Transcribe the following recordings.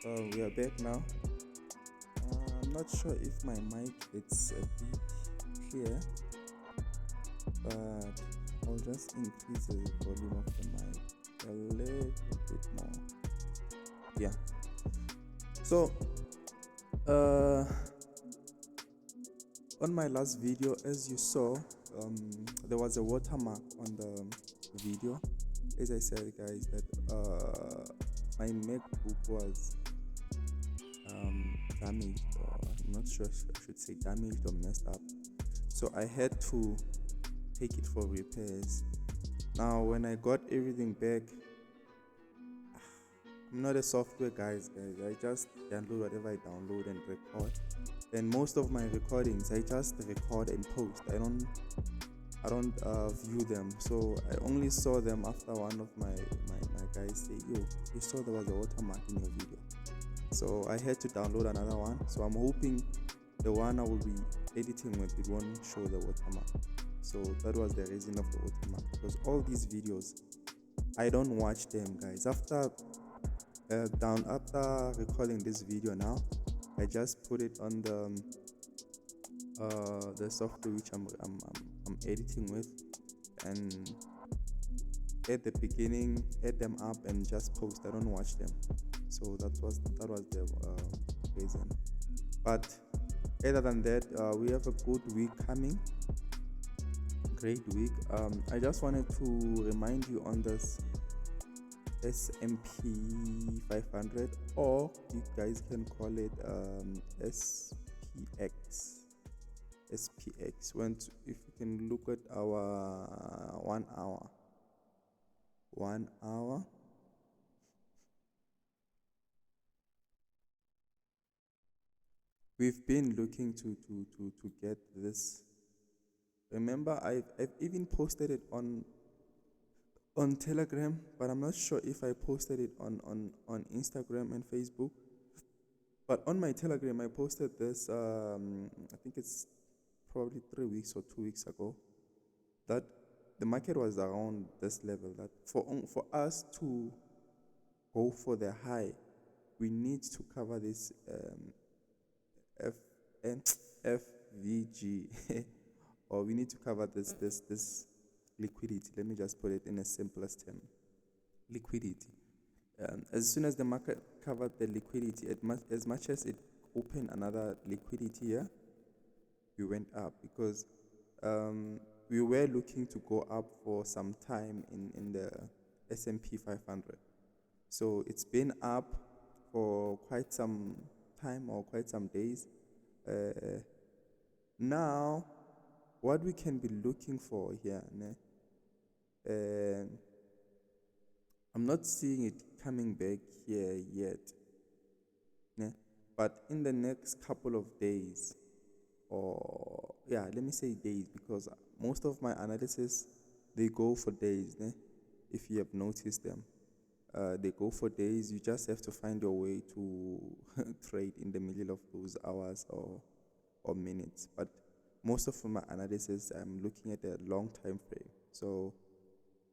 We are back now. I'm not sure if my mic it's a bit clear, but I'll just increase the volume of the mic a little bit more. Yeah. So, uh, on my last video, as you saw, there was a watermark on the video. As I said, guys, that my MacBook was damaged, or I'm not sure I should say damaged or messed up. So I had to take it for repairs. Now, when I got everything back, I'm not a software guys. I just download whatever I download and record. And most of my recordings, I just record and post. I don't view them. So I only saw them after one of my guys say, "Yo, you saw there was a watermark in your video." So I had to download another one. So I'm hoping the one I will be editing with, it won't show the watermark. So that was the reason of the watermark, because all these videos I don't watch them, guys. After recording this video now, I just put it on the software which I'm editing with, and at the beginning add them up and just post. I don't watch them. So that was the reason. But other than that, we have a good week coming. Great week. I just wanted to remind you on this SMP 500, or you guys can call it SPX. SPX. If you can look at our 1 hour. We've been looking to get this. Remember, I've even posted it on Telegram, but I'm not sure if I posted it on Instagram and Facebook. But on my Telegram, I posted this. I think it's probably 3 weeks or 2 weeks ago. That the market was around this level. That for us to go for the high, we need to cover this F FVG, or we need to cover this liquidity. Let me just put it in a simplest term. Liquidity. As soon as the market covered the liquidity, as much as it opened another liquidity here, we went up, because we were looking to go up for some time in the S&P 500. So it's been up for quite some time, or quite some days. Now, what we can be looking for here, I'm not seeing it coming back here yet, but in the next couple of days, or let me say days, because most of my analysis, they go for days, if you have noticed them. They go for days. You just have to find your way to trade in the middle of those hours or minutes. But most of my analysis, I'm looking at a long time frame. So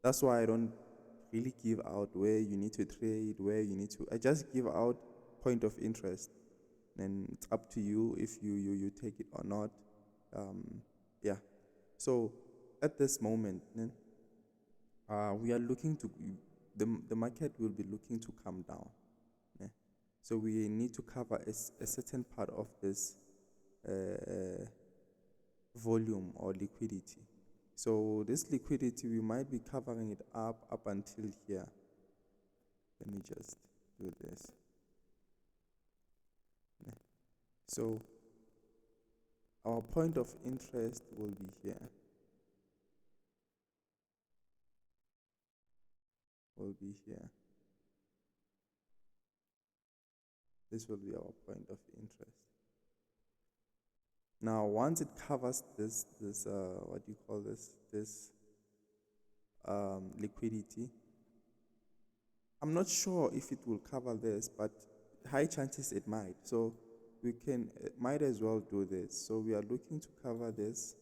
that's why I don't really give out where you need to trade, where you need to. I just give out point of interest, and it's up to you if you take it or not. Yeah. So at this moment, we are looking to the market will be looking to come down. So we need to cover a certain part of this volume or liquidity. So this liquidity, we might be covering it up until here. Let me just do this. So our point of interest will be here. This will be our point of interest. Now, once it covers this what do you call this liquidity, I'm not sure if it will cover this, but high chances it might. So we might as well do this. So we are looking to cover these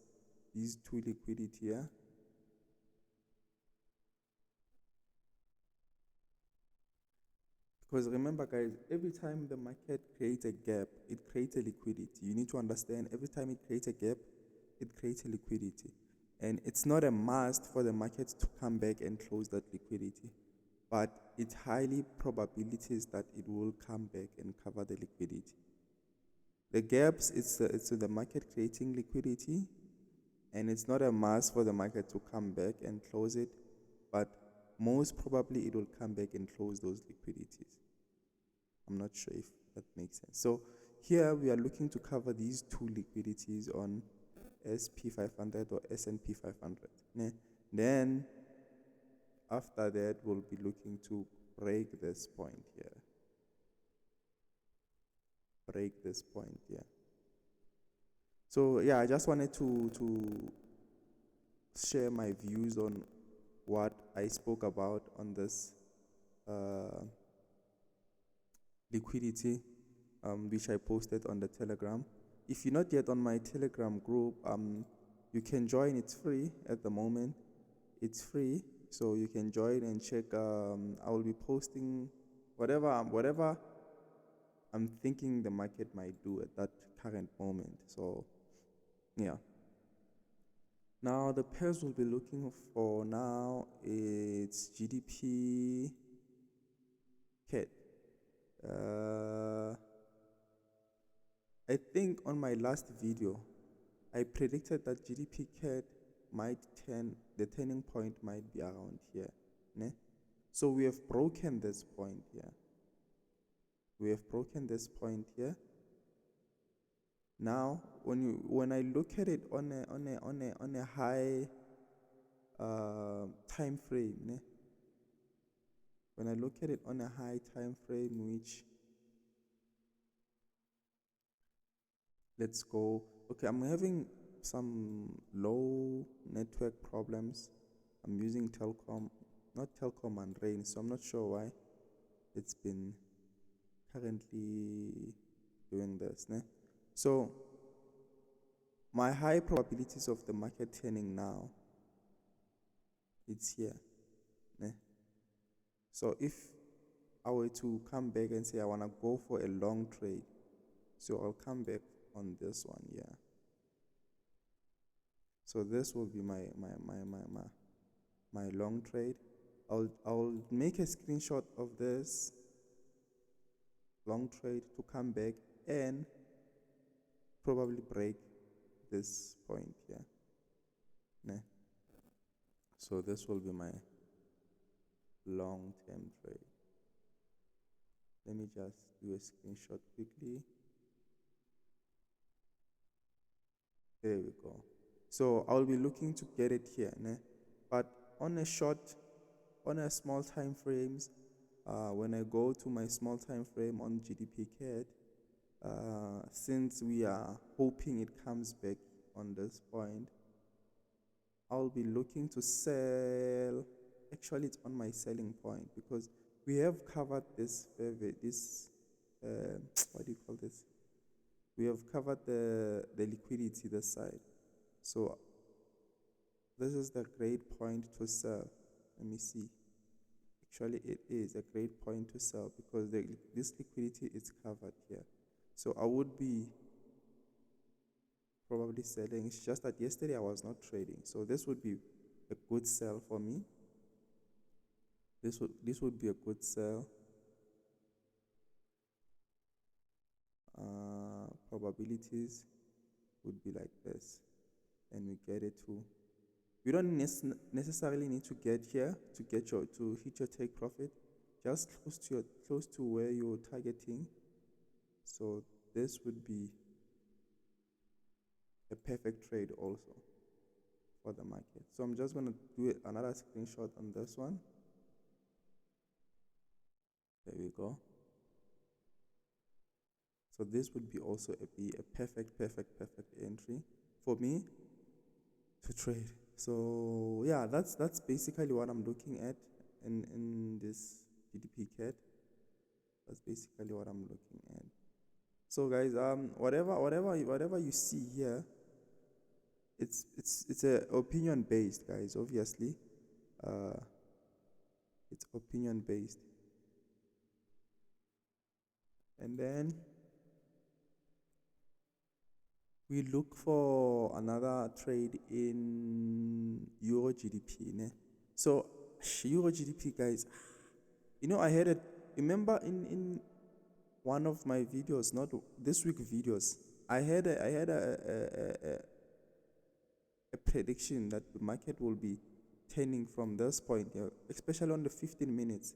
two liquidity here. Because remember, guys, every time the market creates a gap, it creates a liquidity. You need to understand, every time it creates a gap, it creates a liquidity. And it's not a must for the market to come back and close that liquidity, but it's highly probabilities that it will come back and cover the liquidity. The gaps, it's the market creating liquidity, and it's not a must for the market to come back and close it, but most probably it will come back and close those liquidities. I'm not sure if that makes sense. So here we are looking to cover these two liquidities on SP500 or S&P 500. Then after that, we'll be looking to break this point here. Break this point here. So yeah, I just wanted to share my views on what I spoke about on this liquidity, which I posted on the Telegram. If you're not yet on my Telegram group, you can join. It's free at the moment. It's free, so you can join and check. I will be posting whatever I'm thinking the market might do at that current moment. So yeah. Now the pairs we'll be looking for now, it's GDP CAD. I think on my last video, I predicted that GDP CAD might the turning point might be around here. Ne? So we have broken this point here. We have broken this point here. Now, when I look at it on a high time frame, ne? When I look at it on a high time frame, which, let's go. Okay, I'm having some low network problems. I'm using Telkom, not Telkom and Rain, so I'm not sure why it's been currently doing this. Ne? So my high probabilities of the market turning now, it's here. Ne? So if I were to come back and say I want to go for a long trade, so I'll come back on this one, yeah. So this will be my long trade. I'll make a screenshot of this long trade to come back and probably break this point here. Ne? So this will be my long-term trade. Let me just do a screenshot quickly. There we go. So I'll be looking to get it here, ne? But on a small time frames, when I go to my small time frame on GDP CAD, since we are hoping it comes back on this point, I'll be looking to sell. Actually, it's on my selling point because we have covered this what do you call this? We have covered the liquidity this side. So this is the great point to sell. Let me see. Actually, it is a great point to sell because this liquidity is covered here. So I would be probably selling. It's just that yesterday I was not trading. So this would be a good sell for me. This would be a good sell. Probabilities would be like this, and we get it to. You don't necessarily need to get here to hit your take profit, just close to where you're targeting. So this would be a perfect trade also for the market. So I'm just going to do another screenshot on this one. There we go. So this would be also be a perfect entry for me to trade. So yeah, that's basically what I'm looking at in this GDP CAD. That's basically what I'm looking at. So guys, whatever you see here, it's a opinion based, guys. Obviously, it's opinion based. And then we look for another trade in Euro GDP. Ne? So Euro GDP, guys, I had it. Remember in one of my videos, not this week videos, I had a prediction that the market will be turning from this point here, especially on the 15 minutes.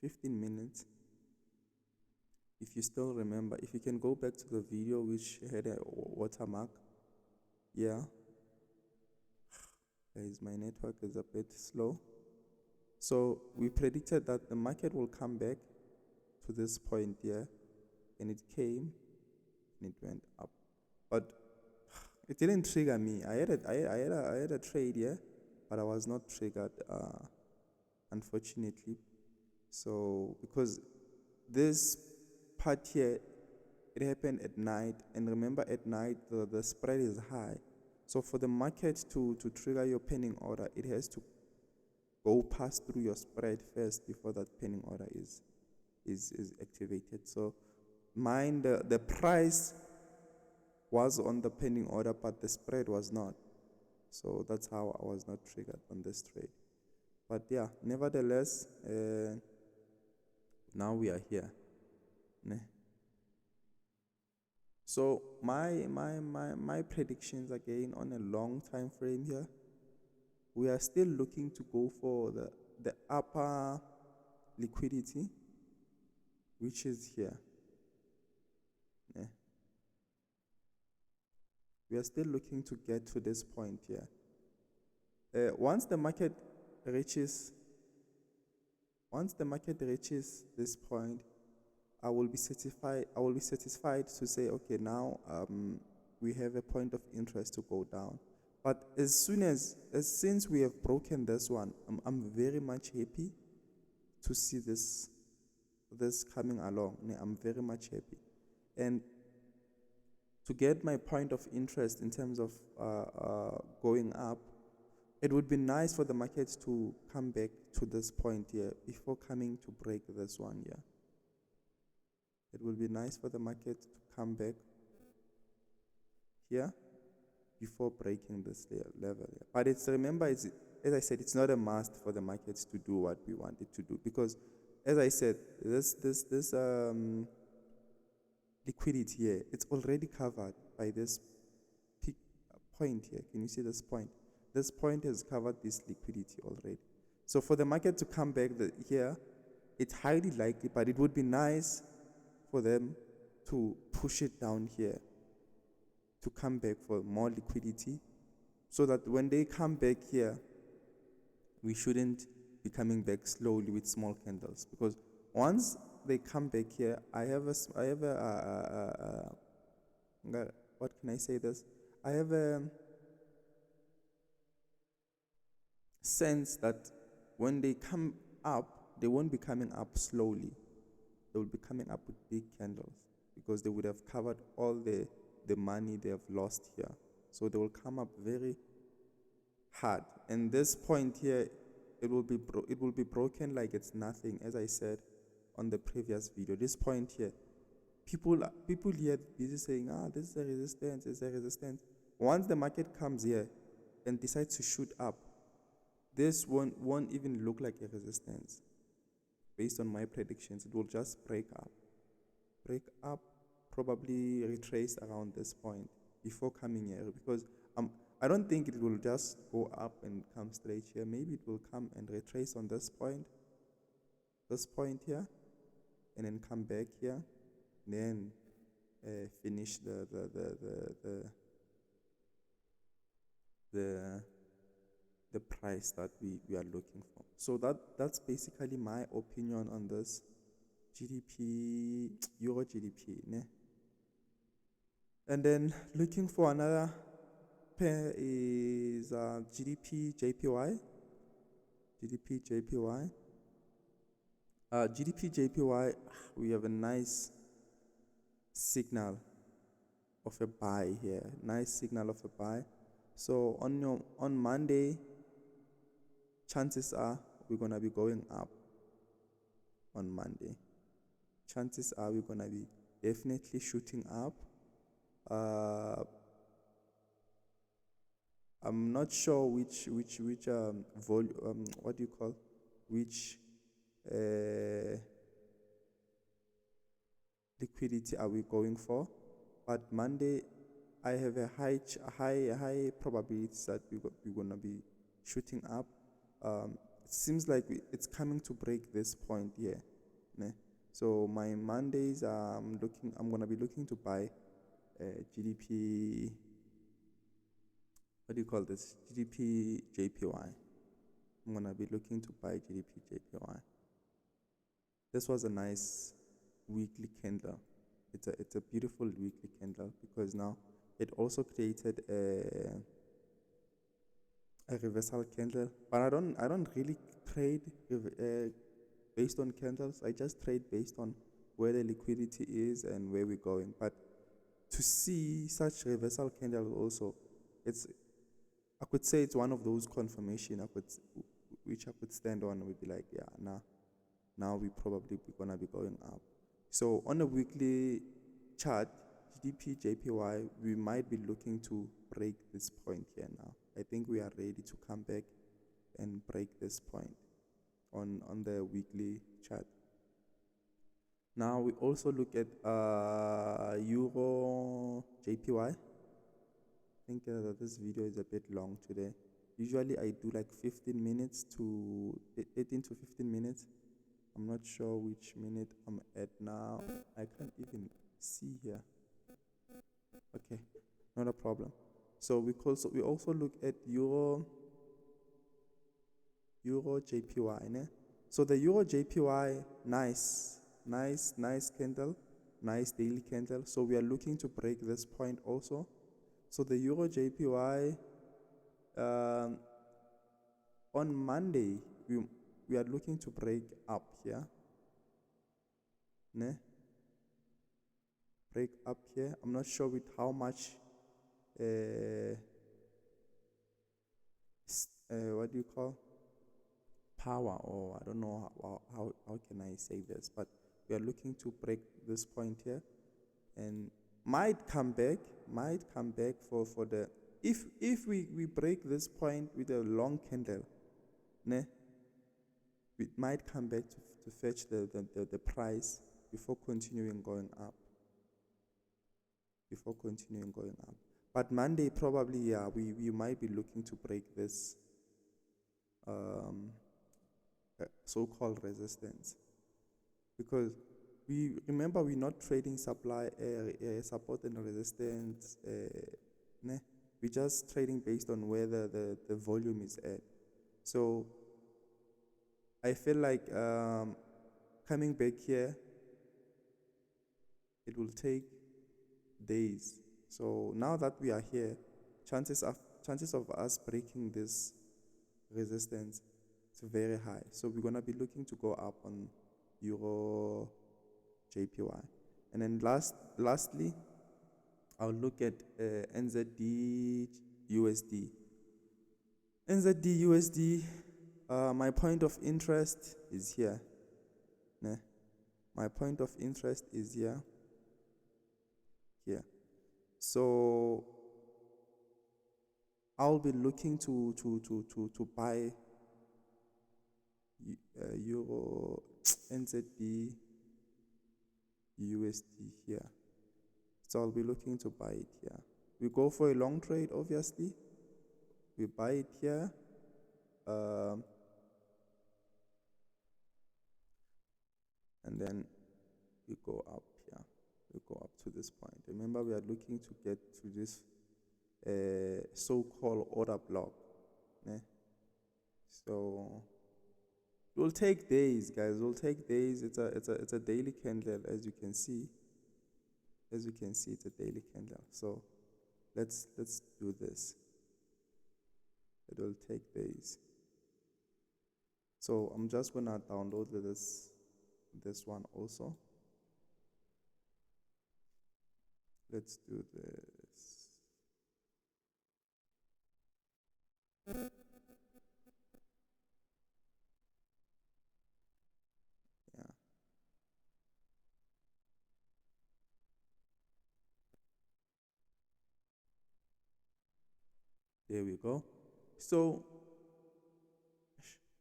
15 minutes. If you still remember, if you can go back to the video which had a watermark. Yeah. Guys, my network is a bit slow. So we predicted that the market will come back to this point here, and it came and it went up. But it didn't trigger me. I had a trade here, but I was not triggered, unfortunately. So because this part here, it happened at night, and remember at night the spread is high. So for the market to trigger your pending order, it has to go pass through your spread first before that pending order is activated. So mine, the price was on the pending order, but the spread was not. So that's how I was not triggered on this trade. But yeah, nevertheless, now we are here. Ne? So my predictions again on a long time frame here, we are still looking to go for the upper liquidity, which is here. Yeah. We are still looking to get to this point here. Once the market reaches this point, I will be satisfied to say, okay, now we have a point of interest to go down. But since we have broken this one, I'm very much happy to see this coming along. I'm very much happy. And to get my point of interest in terms of going up, it would be nice for the markets to come back to this point here before coming to break this one here. It will be nice for the market to come back here before breaking this level here. But remember, as I said, it's not a must for the markets to do what we want it to do, because as I said, this liquidity here, it's already covered by this peak point here. Can you see this point? This point has covered this liquidity already. So for the market to come back here, it's highly likely, but it would be nice for them to push it down here, to come back for more liquidity, so that when they come back here, we shouldn't be coming back slowly with small candles. Because once they come back here, I have a what can I say this? I have a sense that when they come up, they won't be coming up slowly. They will be coming up with big candles, because they would have covered all the money they have lost here. So they will come up very hard. And this point here, it will be broken like it's nothing. As I said on the previous video, this point here, people here busy saying, this is a resistance, it's a resistance. Once the market comes here and decides to shoot up, this won't even look like a resistance. Based on my predictions, it will just break up, probably retrace around this point before coming here, because I don't think it will just go up and come straight here. Maybe it will come and retrace on this point here, and then come back here, and then finish the price that we are looking for. So that's basically my opinion on this GDP, Euro GDP. Ne? And then looking for another pair is GDP JPY. GDP JPY. GDP JPY, we have a nice signal of a buy here. Nice signal of a buy. So on Monday, chances are we're gonna be going up on Monday. chances are we're gonna be definitely shooting up. I'm not sure which what do you call, which liquidity are we going for, but Monday I have a high probability that we're gonna be shooting up. It seems like it's coming to break this point here, ne? So my Mondays, I'm gonna be looking to buy GDP. What do you call this? GDP JPY. I'm gonna be looking to buy GDP JPY. This was a nice weekly candle. It's a beautiful weekly candle because now it also created a reversal candle. But I don't really trade based on candles. I just trade based on where the liquidity is and where we're going. But to see such reversal candles also, I could say it's one of those confirmation which I could stand on and would be like, yeah, now we probably gonna be going up. So on a weekly chart, GDP JPY, we might be looking to break this point here now. I think we are ready to come back and break this point on the weekly chart. Now we also look at Euro JPY. I think this video is a bit long today. Usually I do like 15 minutes to 18 to 15 minutes. I'm not sure which minute I'm at now. I can't even see here. Okay, not a problem. So we also look at Euro JPY, ne? So the Euro JPY, nice candle, nice daily candle. So we are looking to break this point also. So the Euro JPY on Monday we are looking to break up here, ne? Break up here. I'm not sure with how much what do you call, power, or I don't know how can I say this, but we are looking to break this point here and might come back for the if we break this point with a long candle, ne, we might come back to fetch the price before continuing going up. But Monday probably, yeah, we might be looking to break this so-called resistance, because we remember we're not trading support and resistance, ne? We're just trading based on where the volume is at. So I feel like coming back here, it will take days. So now that we are here, chances of us breaking this resistance is very high. So we're gonna be looking to go up on Euro JPY. And then lastly, I'll look at NZD USD. NZD USD, my point of interest is here. Ne? My point of interest is here. So I'll be looking to buy Euro NZD USD here. So I'll be looking to buy it here. We go for a long trade, obviously. We buy it here. And then we go up here. We go up to this point. Remember, we are looking to get to this so-called order block. Ne? So it will take days, guys. It will take days. It's a daily candle, as you can see. As you can see, it's a daily candle. So let's do this. It will take days. So I'm just gonna download this one also. Let's do this. Yeah. There we go. So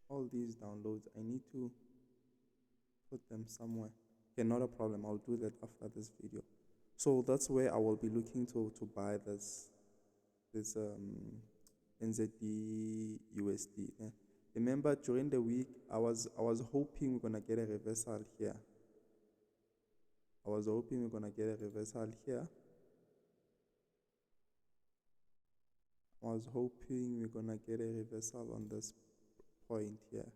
all these downloads, I need to put them somewhere. Okay, not a problem. I'll do that after this video. So that's where I will be looking to buy this NZD USD. Remember, during the week, I was hoping we're gonna get a reversal here. I was hoping we're gonna get a reversal here. I was hoping we're gonna get a reversal on this point here,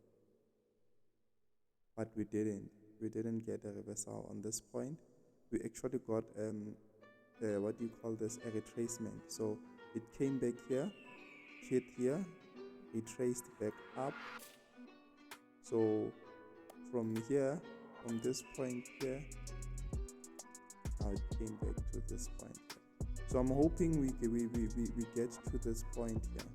but we didn't. We didn't get a reversal on this point. We actually got what do you call this, a retracement. So it came back here, hit here, retraced back up. So from here, from this point here, now it came back to this point here. So I'm hoping we get to this point here.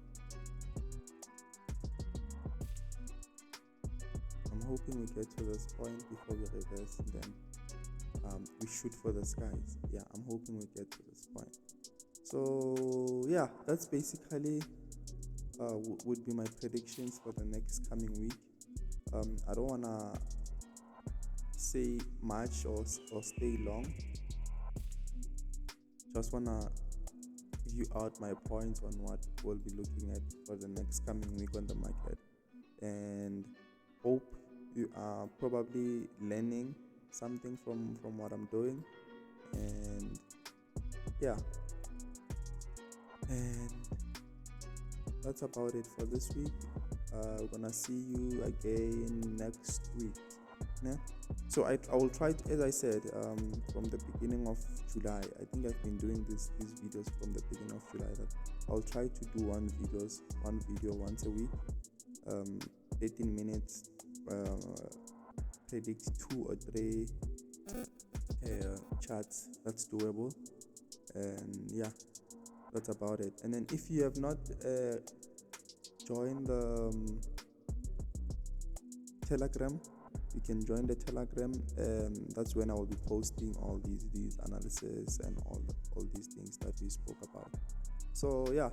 I'm hoping we get to this point before we reverse, and then we shoot for the skies. Yeah, I'm hoping we get to this point. So yeah, that's basically would be my predictions for the next coming week. I don't wanna say much or stay long. Just wanna give you out my points on what we'll be looking at for the next coming week on the market, and hope you are probably learning something from what I'm doing. And yeah, and that's about it for this week. We're gonna see you again next week. Yeah? So I will try to, as I said, from the beginning of July. I think I've been doing these videos from the beginning of July, that I'll try to do one video once a week, 18 minutes, predict 2 or 3 charts. That's doable. And yeah, that's about it. And then if you have not joined the Telegram, you can join the Telegram. That's when I will be posting all these analysis and all these things that we spoke about. So yeah,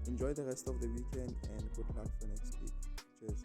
enjoy the rest of the weekend and good luck for next week. Cheers.